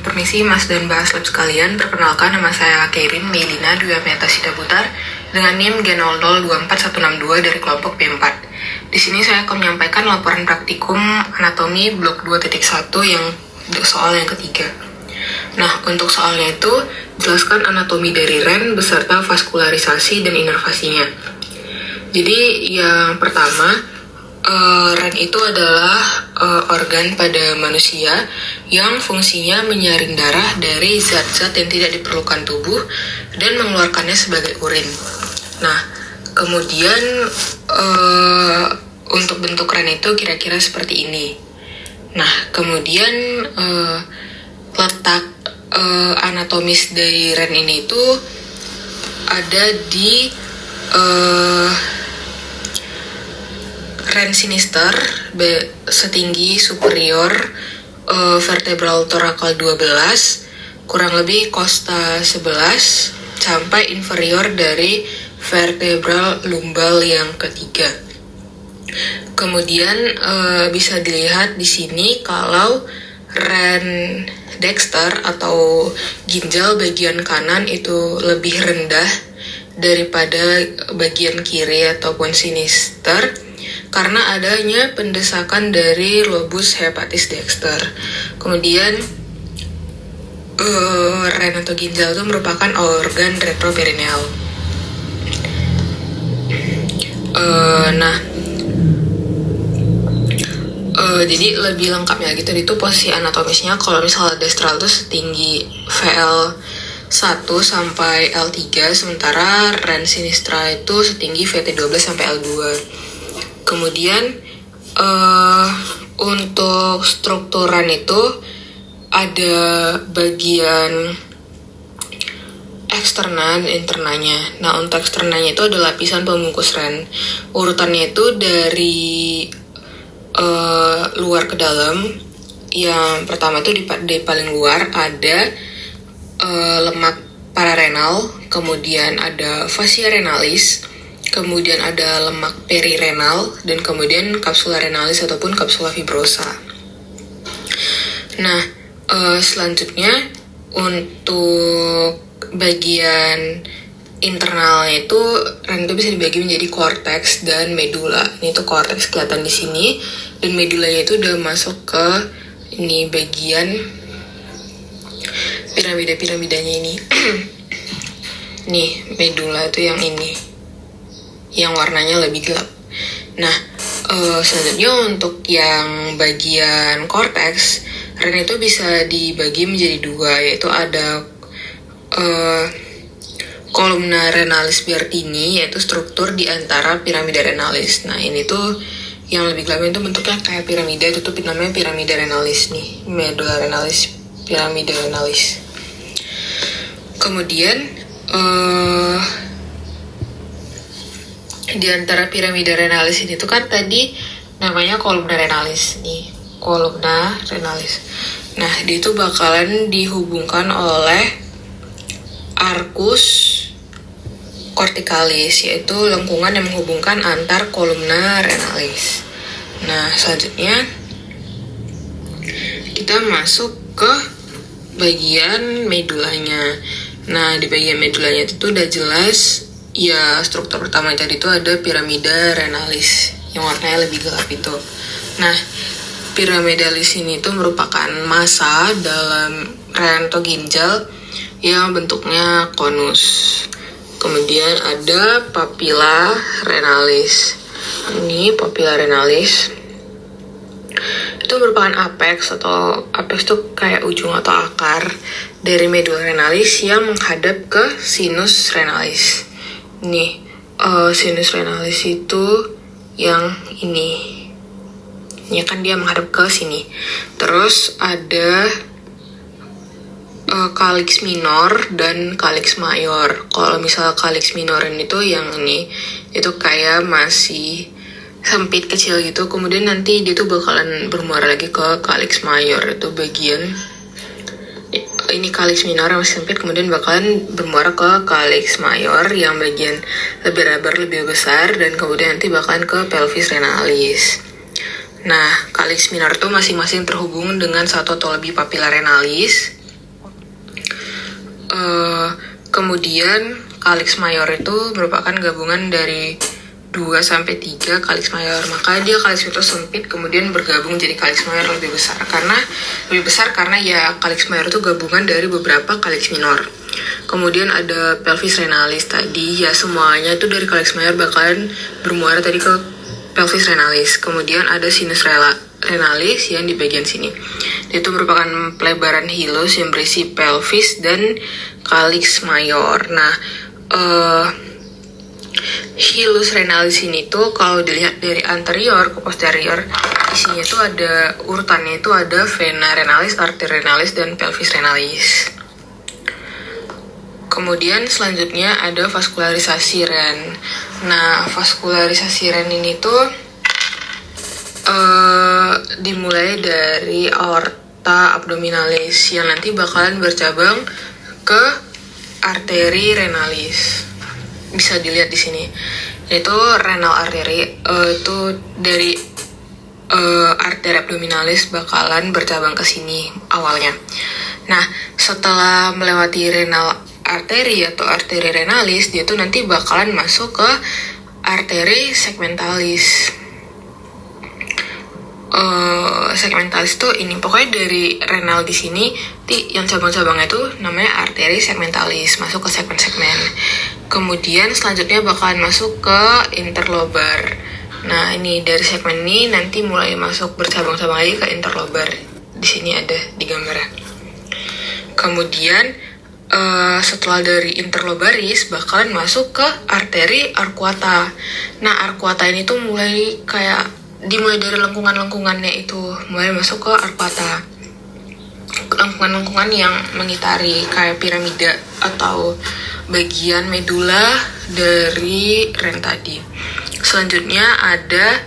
Permisi Mas dan Mbak Aslab sekalian, perkenalkan nama saya Keirin Meilina Dwi Ameeta Sidaputar dengan NIM G0024162 dari kelompok B4. Di sini saya akan menyampaikan laporan praktikum anatomi blok 2.1 yang soal yang ketiga. Nah, untuk soalnya itu, jelaskan anatomi dari REN beserta vaskularisasi dan inervasinya. Jadi yang pertama, REN itu adalah organ pada manusia yang fungsinya menyaring darah dari zat-zat yang tidak diperlukan tubuh dan mengeluarkannya sebagai urin. Nah, kemudian untuk bentuk REN itu kira-kira seperti ini. Nah, kemudian letak anatomis dari REN ini itu ada di REN sinister setinggi superior vertebral thoracal 12 kurang lebih costa 11 sampai inferior dari vertebral lumbal yang ketiga. Kemudian bisa dilihat di sini kalau REN dexter atau ginjal bagian kanan itu lebih rendah daripada bagian kiri ataupun sinister karena adanya pendesakan dari lobus hepatis dexter. Kemudian REN atau ginjal itu merupakan organ retroperineal. Jadi lebih lengkapnya gitu itu posisi anatomisnya. Kalau misalnya destral itu setinggi VL1 sampai L3, sementara REN sinistra itu setinggi VT12 sampai L2. Kemudian untuk strukturan itu ada bagian eksterna dan internanya. Nah, untuk eksternanya itu ada lapisan pembungkus REN. Urutannya itu dari luar ke dalam. Yang pertama itu di paling luar ada lemak pararenal, kemudian ada fascia renalis, kemudian ada lemak perirenal, dan kemudian kapsula renalis ataupun kapsula fibrosa. Nah, selanjutnya untuk bagian internalnya itu REN itu bisa dibagi menjadi korteks dan medula. Ini tuh korteks kelihatan di sini, dan medulanya itu udah masuk ke ini bagian piramidanya ini. Nih, medula itu yang ini, yang warnanya lebih gelap. Nah, selanjutnya untuk yang bagian korteks, REN itu bisa dibagi menjadi dua, yaitu ada kolumna renalis Bertini, yaitu struktur di antara piramida renalis. Nah, ini tuh yang lebih gelap itu bentuknya kayak piramida, itu tuh namanya piramida renalis nih, medulla renalis, piramida renalis. Kemudian di antara piramida renalis ini tuh kan tadi namanya kolumna renalis nih, kolumna renalis. Nah, dia itu bakalan dihubungkan oleh arcus corticalis, yaitu lengkungan yang menghubungkan antar kolumna renalis. Nah, selanjutnya kita masuk ke bagian medulanya. Nah, di bagian medulanya itu udah jelas ya, struktur pertama tadi itu ada piramida renalis yang warnanya lebih gelap itu. Nah, piramidalis ini tuh merupakan massa dalam REN atau ginjal yang bentuknya konus. Kemudian ada papilla renalis. Ini papilla renalis. Itu merupakan apex itu kayak ujung atau akar dari medulla renalis yang menghadap ke sinus renalis. Nih, sinus renalis itu yang ini. Ya kan dia menghadap ke sini. Terus ada calyx minor dan calyx mayor. Kalau misal calyx minor itu yang ini, itu kayak masih sempit kecil gitu. Kemudian nanti dia tuh bakalan bermuara lagi ke calyx mayor, itu bagian ini calyx minor yang masih sempit, kemudian bakalan bermuara ke calyx mayor yang bagian lebih lebar, lebih besar, dan kemudian nanti bakalan ke pelvis renalis. Nah, kaliks minor itu masing-masing terhubung dengan satu atau lebih papilla renalis. Kemudian kaliks mayor itu merupakan gabungan dari 2-3 kaliks mayor. Maka dia kaliks itu sempit kemudian bergabung jadi kaliks mayor lebih besar. Karena ya kaliks mayor itu gabungan dari beberapa kaliks minor. Kemudian ada pelvis renalis tadi, ya semuanya itu dari kaliks mayor bakalan bermuara tadi ke pelvis renalis. Kemudian ada sinus renalis yang di bagian sini. Itu merupakan pelebaran hilus yang berisi pelvis dan kaliks mayor. Nah, hilus renalis ini tuh kalau dilihat dari anterior ke posterior, isinya tuh ada urutannya itu ada vena renalis, arteri renalis, dan pelvis renalis. Kemudian selanjutnya ada vaskularisasi ren. Nah, vaskularisasi ren ini tuh dimulai dari aorta abdominalis yang nanti bakalan bercabang ke arteri renalis. Bisa dilihat di sini. Yaitu renal artery itu dari arteri abdominalis bakalan bercabang ke sini awalnya. Nah, setelah melewati renal arteri atau arteri renalis, dia tuh nanti bakalan masuk ke arteri segmentalis. Segmentalis tuh ini pokoknya dari renal di sini yang cabang-cabangnya itu namanya arteri segmentalis, masuk ke segmen-segmen. Kemudian selanjutnya bakalan masuk ke interlobar. Nah, ini dari segmen ini nanti mulai masuk bercabang-cabang lagi ke interlobar. Di sini ada di gambarnya. Kemudian setelah dari interlobaris bakalan masuk ke arteri arcuata. Nah, arcuata ini tuh dimulai dari lengkungan-lengkungannya itu, mulai masuk ke arcuata. Lengkungan-lengkungan yang mengitari kayak piramida atau bagian medula dari ren tadi. Selanjutnya ada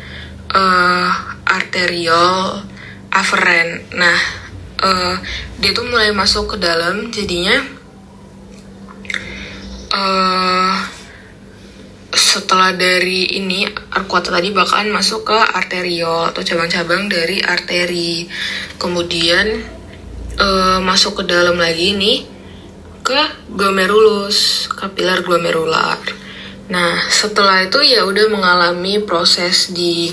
arteriol aferen. Nah, dia tuh mulai masuk ke dalam, jadinya setelah dari ini arcuata tadi bakalan masuk ke arteriol atau cabang-cabang dari arteri. Kemudian masuk ke dalam lagi nih ke glomerulus, kapilar glomerular. Nah, setelah itu ya udah mengalami proses di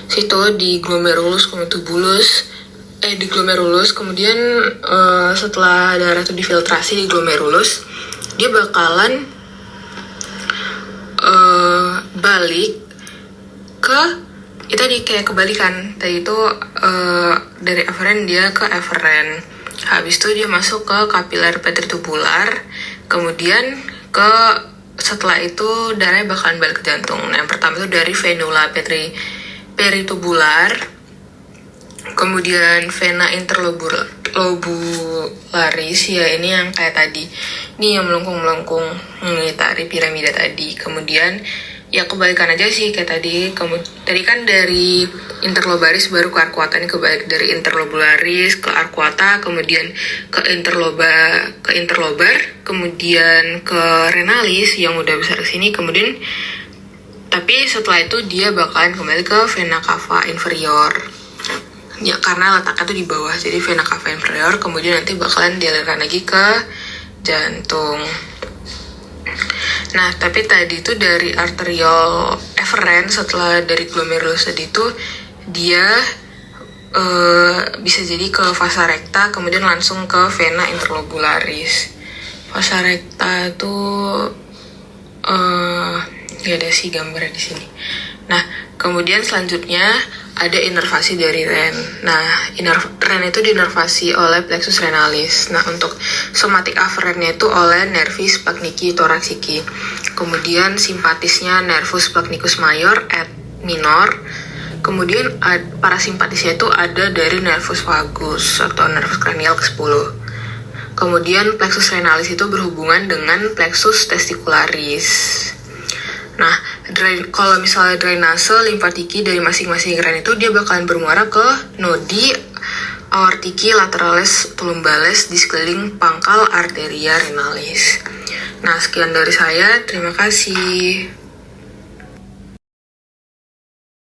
situ di glomerulus, di glomerulus. Kemudian setelah darah itu difiltrasi di glomerulus, dia bakalan balik ke itu tadi kayak kebalikan. Tadi itu dari aferen dia ke eferen. Habis itu dia masuk ke kapiler petritubular. Kemudian setelah itu darahnya bakalan balik ke jantung. Nah, yang pertama itu dari venula peritubular. Kemudian vena interlobularis, ya ini yang kayak tadi. Ini yang melengkung-melengkung mengitari piramida tadi. Kemudian ya kebalikan aja sih kayak tadi. Tadi kan dari interlobaris baru ke arcuata, ini kebalik dari interlobularis ke arcuata, kemudian ke interlobar, kemudian ke renalis yang udah besar sini, kemudian tapi setelah itu dia bakalan kembali ke vena cava inferior. Ya karena letaknya tuh di bawah, jadi vena cava inferior, kemudian nanti bakalan dialirkan lagi ke jantung. Nah, tapi tadi itu dari arteriol eferen setelah dari glomerulus tadi itu dia bisa jadi ke vasa recta, kemudian langsung ke vena interlobularis. Vasa recta itu gak ada sih gambarnya di sini. Nah, kemudian selanjutnya ada inervasi dari ren. Nah, ren itu diinervasi oleh plexus renalis. Nah, untuk somatic aferennya itu oleh nervis splanchnici thoracici. Kemudian simpatisnya nervus splachnicus major et minor. Kemudian parasimpatisnya itu ada dari nervus vagus atau nervus cranial ke-10. Kemudian plexus renalis itu berhubungan dengan plexus testicularis. Nah, kalau misalnya drainase limfatiki dari masing-masing ren itu dia bakalan bermuara ke nodi aortiki lateralis tulumbales di sekeliling pangkal arteria renalis. Nah, sekian dari saya. Terima kasih.